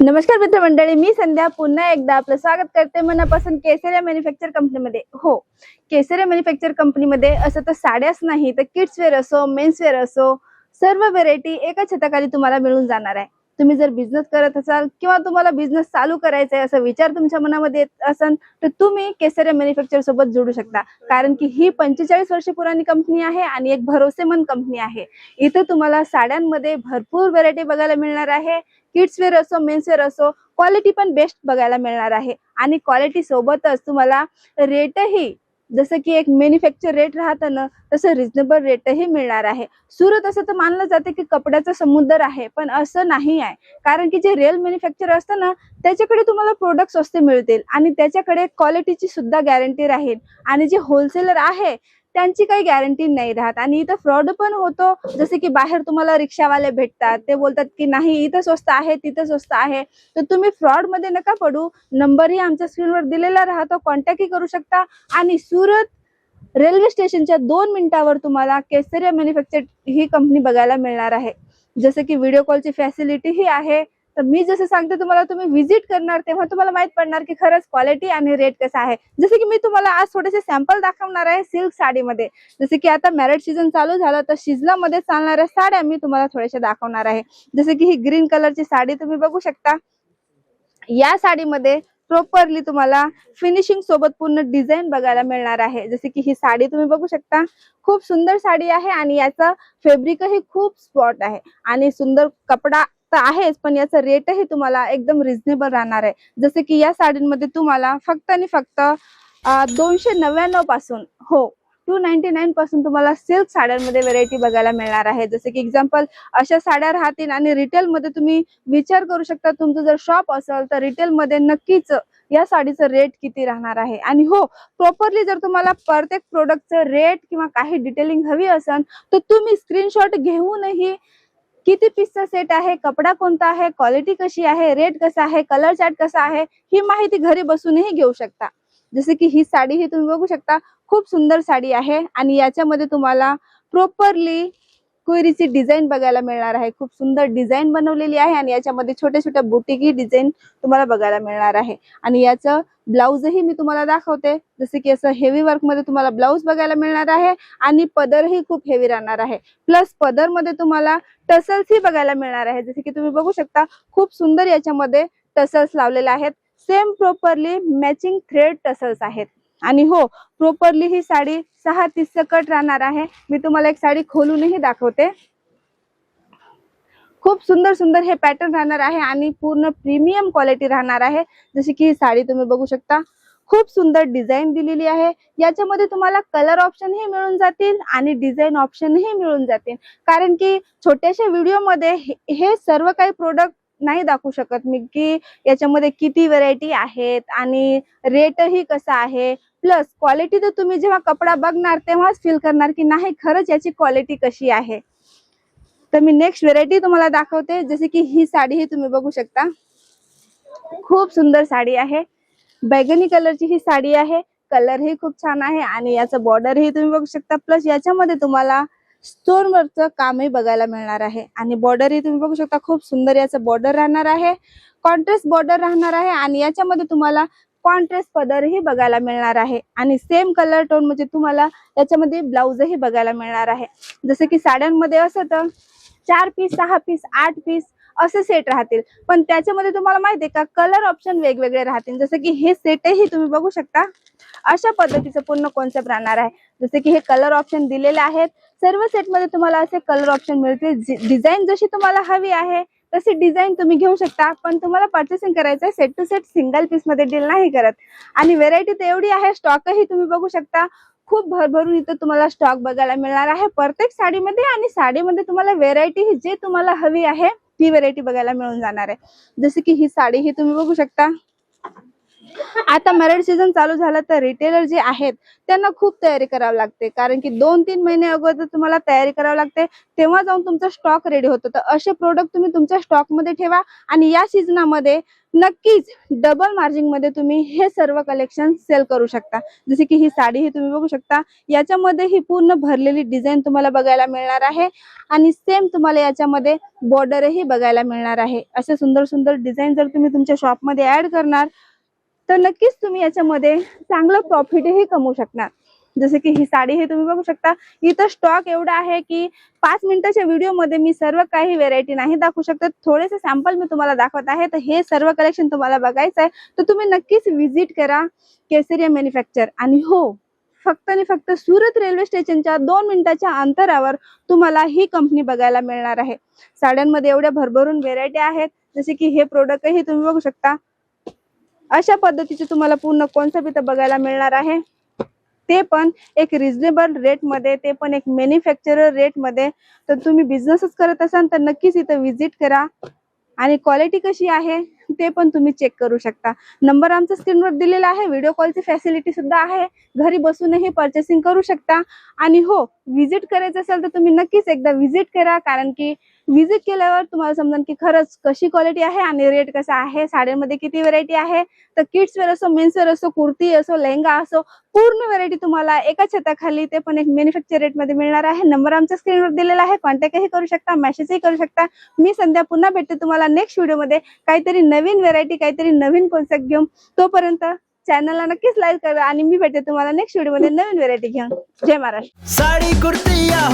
नमस्कार मित्रमंडळी, मी संध्या पुन्हा एकदा आपलं स्वागत करते मनापासून केसरिया मॅन्युफॅक्चर कंपनीमध्ये। हो, केसरिया मॅन्युफॅक्चर कंपनीमध्ये असं तर साड्याच नाही तर किड्स वेअर असो, मेन्स वेअर असो, सर्व व्हेरायटी एका छताखाली तुम्हाला मिळून जाणार आहे। तुम्ही जर बिझनेस करत असाल किंवा तुम्हाला बिझनेस चालू करायचा आहे असा विचार तुमच्या मनामध्ये येत असेल तर तुम्ही केसरिया मॅन्युफॅक्चर सोबत जोडू शकता, कारण की ही 45 वर्ष पुराणी कंपनी आहे आणि एक भरोसेमंद कंपनी आहे। इथे तुम्हाला साड्यांमध्ये भरपूर व्हेरायटी बघायला मिळणार आहे। किड्स वेअर असो, मेन्स वेअर असो, क्वालिटी पण बेस्ट बघायला मिळणार आहे आणि क्वालिटी सोबतच तुम्हाला रेटही जसं की एक मॅन्युफॅक्चर रेट राहतं ना तसं रिजनेबल रेटही मिळणार आहे। सुरत असं तर मानलं जाते की कपड्याचा समुद्र आहे, पण असं नाही आहे, कारण की जे रिअल मॅन्युफॅक्चर असतं ना त्याच्याकडे तुम्हाला प्रोडक्ट स्वस्त मिळतील आणि त्याच्याकडे क्वालिटीची सुद्धा गॅरंटी राहील आणि जे होलसेलर आहे त्यांची काही गॅरंटी नाही राहत आणि इथं फ्रॉड पण होतो। जसे की बाहेर तुम्हाला रिक्षावाले भेटतात, ते बोलतात की नाही इथं स्वस्त आहे तिथं स्वस्त आहे, तर तुम्ही फ्रॉड मध्ये नका पडू। नंबरही आमच्या स्क्रीनवर दिलेला राहतो, कॉन्टॅक्टही करू शकता आणि सुरत रेल्वे स्टेशनच्या 2 मिनिटावर तुम्हाला केसरिया मॅन्युफॅक्चर ही कंपनी बघायला मिळणार आहे। जसे की व्हिडिओ कॉलची फॅसिलिटी ही आहे, तर मी जसं सांगते तुम्हाला तुम्ही व्हिजिट करणार तेव्हा तुम्हाला माहित पडणार की खरंच क्वालिटी आणि रेट कसा आहे। जसे की मी तुम्हाला आज थोडेसे सॅम्पल दाखवणार आहे सिल्क साडीमध्ये। जसे की आता मॅरेज सीझन चालू झालं तर शिजलामध्ये चालणाऱ्या साड्या मी तुम्हाला थोड्याशा दाखवणार आहे। जसे की ही ग्रीन कलरची साडी तुम्ही बघू शकता। या साडीमध्ये प्रॉपरली तुम्हाला फिनिशिंग सोबत पूर्ण डिझाईन बघायला मिळणार आहे। जसे की ही साडी तुम्ही बघू शकता, खूप सुंदर साडी आहे आणि याचा फॅब्रिकही खूप स्पॉट आहे आणि सुंदर कपडा तर आहेच, पण याचा रेटही तुम्हाला एकदम रिझनेबल राहणार आहे। जसे की या साडींमध्ये तुम्हाला फक्त आणि फक्त 299 पासून, हो 299 पासून तुम्हाला सिल्क साड्यांमध्ये व्हेरायटी बघायला मिळणार आहे। जसे की एक्झाम्पल अशा साड्या राहतील आणि रिटेल मध्ये तुम्ही विचार करू शकता, तुमचं जर शॉप असेल तर रिटेल मध्ये नक्कीच या साडीचं रेट किती राहणार आहे। आणि हो, प्रॉपरली जर तुम्हाला प्रत्येक प्रोडक्टचं रेट किंवा काही डिटेलिंग हवी असेल तर तुम्ही स्क्रीनशॉट घेऊनही किती पीसचा सेट आहे, कपडा कोणता आहे, क्वालिटी कशी आहे, रेट कसा आहे, कलर चार्ट कसा आहे, ही माहिती घरी बसूनही घेऊ शकता। जसे की ही साडी ही तुम्ही बघू शकता, खूप सुंदर साडी आहे आणि याच्यामध्ये तुम्हाला प्रॉपरली कोयरीची डिझाईन बघायला मिळणार आहे। खूप सुंदर डिझाईन बनवलेली आहे आणि याच्यामध्ये छोट्या छोट्या बुटीकी डिझाईन तुम्हाला बघायला मिळणार आहे आणि याचं ब्लाउजही मी तुम्हाला दाखवते। जसे की असं हेवी वर्क मध्ये तुम्हाला ब्लाउज बघायला मिळणार आहे आणि पदरही खूप हेवी राहणार आहे। प्लस पदर मध्ये तुम्हाला टसल्स ही बघायला मिळणार आहे। जसे की तुम्ही बघू शकता, खूप सुंदर याच्यामध्ये टसल्स लावलेले आहेत, same properly matching thread tassels आहेत। आणि हो, प्रॉपरली ही साडी 630 कट राहणार आहे। मी तुम्हाला एक साडी खोलूनही दाखवते। खूप सुंदर सुंदर हे पॅटर्न राहणार आहे आणि पूर्ण प्रीमियम क्वालिटी राहणार आहे। जशी की ही साडी तुम्ही बघू शकता, खूप सुंदर डिझाईन दिलेली आहे। याच्यामध्ये तुम्हाला कलर ऑप्शन ही मिळून जातील आणि डिझाईन ऑप्शन ही मिळून जातील, कारण की छोट्याशा व्हिडिओ मध्ये हे सर्व काही प्रोडक्ट नाही दाखवू शकत मी की याच्यामध्ये किती व्हरायटी आहेत आणि रेटही कसा आहे। प्लस क्वालिटी तर तुम्ही जेव्हा कपडा बघणार तेव्हाच फील करणार की नाही खरंच याची क्वालिटी कशी आहे। तर मी नेक्स्ट व्हेरायटी तुम्हाला दाखवते। जसे की ही साडी ही तुम्ही बघू शकता, खूप सुंदर साडी आहे, बैगनी कलरची ही साडी आहे, कलर ही खूप छान आहे आणि याचं बॉर्डर ही तुम्ही बघू शकता। प्लस याच्यामध्ये तुम्हाला स्टोन वर्कचं कामही बघायला मिळणार आहे आणि बॉर्डर ही तुम्ही बघू शकता, खूप सुंदर याचं बॉर्डर राहणार आहे, कॉन्ट्रास्ट बॉर्डर राहणार आहे आणि याच्यामध्ये तुम्हाला कॉन्ट्रास्ट पदरही बघायला मिळणार आहे आणि सेम कलर टोन म्हणजे तुम्हाला याच्यामध्ये ब्लाउजही बघायला मिळणार आहे। जसे की साड्यांमध्ये असं तर 4 पीस, 6 पीस, 8 पीस असे सेट राहतील, पण त्याच्यामध्ये तुम्हाला माहिती आहे का कलर ऑप्शन वेगवेगळे राहतील। जसे की हे सेटही तुम्ही बघू शकता, अशा पद्धतीचं पूर्ण कॉन्सेप्ट राहणार आहे। जसे की हे कलर ऑप्शन दिलेले आहेत, सर्व सेट मध्ये तुम्हाला असे कलर ऑप्शन मिळतील। डिझाईन जशी तुम्हाला हवी आहे तशी डिझाईन तुम्ही घेऊ शकता, पण तुम्हाला पर्चेसिंग करायचं आहे set to set, single piece मध्ये डील नाही करत। आणि व्हेरायटी तर एवढी आहे, स्टॉकही तुम्ही बघू शकता, खूप भरभरून इथं तुम्हाला स्टॉक बघायला मिळणार आहे प्रत्येक साडीमध्ये आणि साडीमध्ये तुम्हाला व्हेरायटी जे तुम्हाला हवी आहे ती व्हेरायटी बघायला मिळून जाणार आहे। जसे की ही साडी ही तुम्ही बघू शकता, आता मॅरेड सीझन चालू झाला तर रिटेलर जे आहेत त्यांना खूप तयारी करावी लागते, कारण की 2-3 महिने अगोदर तुम्हाला तयारी करावी लागते, तेव्हा जाऊन तुमचा स्टॉक रेडी होतो. तर असे प्रोडक्ट तुम्ही तुमच्या स्टॉक मध्ये ठेवा आणि या सीझनामध्ये नक्कीच डबल मार्जिन मध्ये तुम्ही हे सर्व कलेक्शन सेल करू शकता. जसे की ही साडी ही तुम्ही बघू शकता, याच्यामध्ये ही पूर्ण भरलेली डिझाईन तुम्हाला बघायला मिळणार आहे आणि सेम तुम्हाला याच्यामध्ये बॉर्डरही बघायला मिळणार आहे. असे सुंदर सुंदर डिझाईन जर तुम्ही तुमच्या शॉप मध्ये ऍड करणार तर नक्कीच तुम्ही याच्यामध्ये चांगलं प्रॉफिटही कमवू शकणार. जसे की ही साडी हे तुम्ही बघू शकता, इथं स्टॉक एवढा आहे की 5 मिनिटाच्या व्हिडिओ मध्ये मी सर्व काही व्हेरायटी नाही दाखवू शकत. थोडेसे सॅम्पल मी तुम्हाला दाखवत आहे. तर हे सर्व कलेक्शन तुम्हाला बघायचं आहे तर तुम्ही नक्कीच व्हिजिट करा केसरिया मॅन्युफॅक्चर. आणि हो, फक्त आणि फक्त सुरत रेल्वे स्टेशनच्या 2 मिनिटाच्या अंतरावर तुम्हाला ही कंपनी बघायला मिळणार आहे. साड्यांमध्ये एवढ्या भरभरून व्हेरायटी आहेत. जसे की हे प्रोडक्ट हे तुम्ही बघू शकता, अशा पद्धतीचे तुम्हाला पूर्ण कॉन्सेप्ट इथं बघायला मिळणार आहे, ते पण एक रिझनेबल रेट मध्ये, ते पण एक मॅन्युफॅक्चरर रेट मध्ये. तर तुम्ही बिझनेसच करत असाल तर नक्कीच इथं व्हिजिट करा आणि क्वालिटी कशी आहे ते पण तुम्ही चेक करू शकता. नंबर आमचा स्क्रीनवर दिलेला आहे. व्हिडिओ कॉलची फॅसिलिटी सुद्धा आहे, घरी बसूनही पर्चेसिंग करू शकता. आणि हो, व्हिजिट करायचं असेल तर तुम्ही नक्कीच एकदा व्हिजिट करा, कारण की व्हिजिट केल्यावर तुम्हाला समजेल की खरंच कशी क्वालिटी आहे आणि रेट कसा आहे, साड्यांमध्ये किती व्हेरायटी आहे. तर किड्स वेअर असो, मेन्स वेअर असो, कुर्ती असो, लेहंगा असो, पूर्ण व्हेरायटी तुम्हाला एका छताखाली, ते पण एक मॅन्युफॅक्चर रेट मध्ये मिळणार आहे. नंबर आमच्या स्क्रीनवर दिलेला आहे, कॉन्टॅक्टही करू शकता, मेसेजही करू शकता. मी संध्या पुन्हा भेटते तुम्हाला नेक्स्ट व्हिडिओ मध्ये काहीतरी नवीन व्हेरायटी, काहीतरी नवीन कॉन्सेप्ट घेऊन. तोपर्यंत चॅनलला नक्कीच लाईक करा आणि मी भेटते तुम्हाला नेक्स्ट व्हिडिओ मध्ये नवीन व्हेरायटी घेऊन. जय महाराष्ट्र. साड़ी कुर्ती या